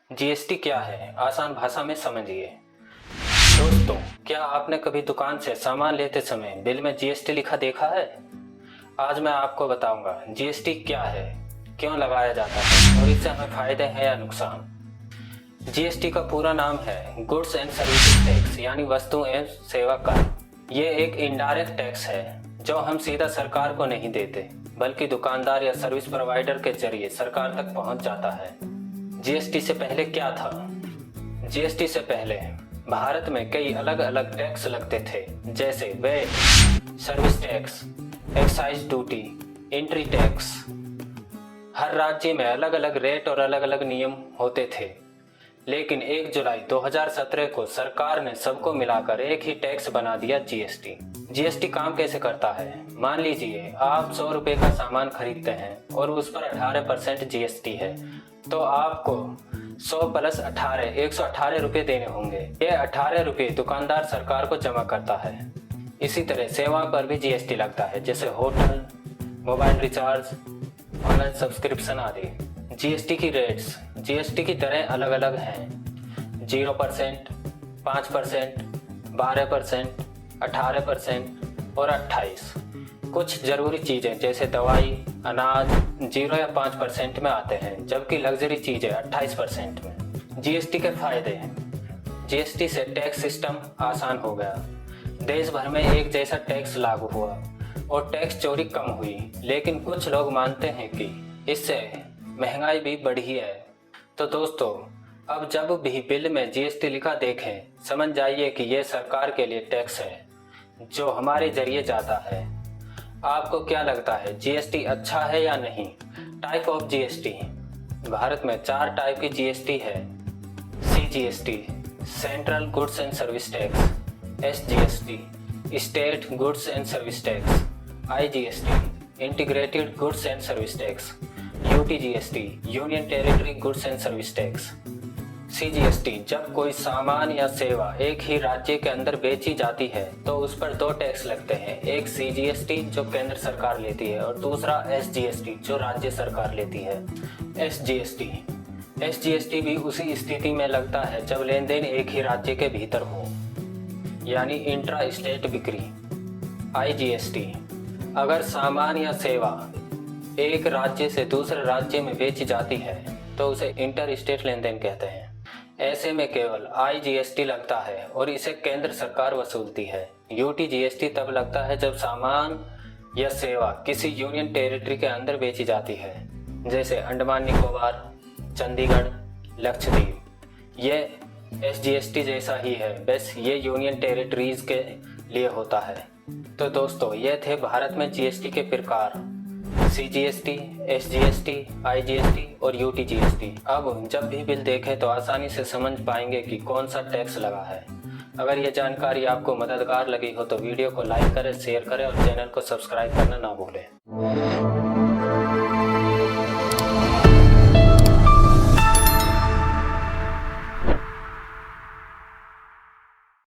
GST क्या है, आसान भाषा में समझिए। दोस्तों, क्या आपने कभी दुकान से सामान लेते समय बिल में जीएसटी लिखा देखा है? आज मैं आपको बताऊंगा जीएसटी क्या है, क्यों लगाया जाता है और इससे हमें फायदे हैं या नुकसान। जीएसटी का पूरा नाम है गुड्स एंड सर्विसेज टैक्स, यानी वस्तु एवं सेवा कर। ये एक इनडायरेक्ट टैक्स है जो हम सीधा सरकार को नहीं देते, बल्कि दुकानदार या सर्विस प्रोवाइडर के जरिए सरकार तक पहुंच जाता है। जीएसटी से पहले क्या था? जीएसटी से पहले भारत में कई अलग अलग टैक्स लगते थे, जैसे VAT, service tax, excise duty, entry tax. हर राज्य में अलग अलग रेट और अलग अलग नियम होते थे, लेकिन 1 जुलाई 2017 को सरकार ने सबको मिलाकर एक ही टैक्स बना दिया, जीएसटी। जीएसटी काम कैसे करता है? मान लीजिए आप 100 रुपये का सामान खरीदते हैं और उस पर 18% जीएसटी है, तो आपको 100 + 18 118 रुपये देने होंगे। ये 18 रुपये दुकानदार सरकार को जमा करता है। इसी तरह सेवा पर भी जीएसटी लगता है, जैसे hotel, mobile recharge, online subscription आदि। जीएसटी की रेट्स, जीएसटी की दरें अलग अलग हैं। 0%, 5%, 12%, 18% और 28। कुछ ज़रूरी चीज़ें जैसे दवाई, अनाज 0 या 5% में आते हैं, जबकि लग्जरी चीज़ें 28% में। जीएसटी के फायदे हैं। जीएसटी से टैक्स सिस्टम आसान हो गया। देश भर में एक जैसा टैक्स लागू हुआ और टैक्स चोरी कम हुई, लेकिन कुछ लोग मानते हैं कि इससे महंगाई भी बढ़ी है। तो दोस्तों, अब जब भी बिल में जीएसटी लिखा देखें, समझ जाइए कि यह सरकार के लिए टैक्स है जो हमारे जरिए जाता है। आपको क्या लगता है, जीएसटी अच्छा है या नहीं? Type of GST. भारत में 4 टाइप की जीएसटी है। CGST, central goods and service tax. SGST, state goods and service tax. IGST, integrated goods and service tax. UTGST, union territory goods and service tax. CGST, जब कोई सामान या सेवा एक ही राज्य के अंदर बेची जाती है तो उस पर 2 टैक्स लगते हैं। एक सीजीएसटी जो केंद्र सरकार लेती है और दूसरा एसजीएसटी जो राज्य सरकार लेती है। एसजीएसटी भी उसी स्थिति में लगता है जब लेन देन एक ही राज्य के भीतर हो, यानी इंट्रा स्टेट बिक्री। आईजीएसटी, अगर सामान या सेवा एक राज्य से दूसरे राज्य में बेची जाती है तो उसे इंटर स्टेट लेन देन कहते हैं। ऐसे में केवल आईजीएसटी लगता है और इसे केंद्र सरकार वसूलती है। यूटीजीएसटी तब लगता है जब सामान या सेवा किसी यूनियन टेरिटरी के अंदर बेची जाती है, जैसे अंडमान निकोबार, चंडीगढ़, लक्षद्वीप। ये एसजीएसटी जैसा ही है, बस ये यूनियन टेरिटरीज के लिए होता है। तो दोस्तों, ये थे भारत में जीएसटी के प्रकार: सीजीएसटी, एसजीएसटी, आईजीएसटी और यूटीजीएसटी। अब जब भी बिल देखें तो आसानी से समझ पाएंगे कि कौन सा टैक्स लगा है। अगर ये जानकारी आपको मददगार लगी हो तो वीडियो को लाइक करें, शेयर करें और चैनल को सब्सक्राइब करना ना भूलें।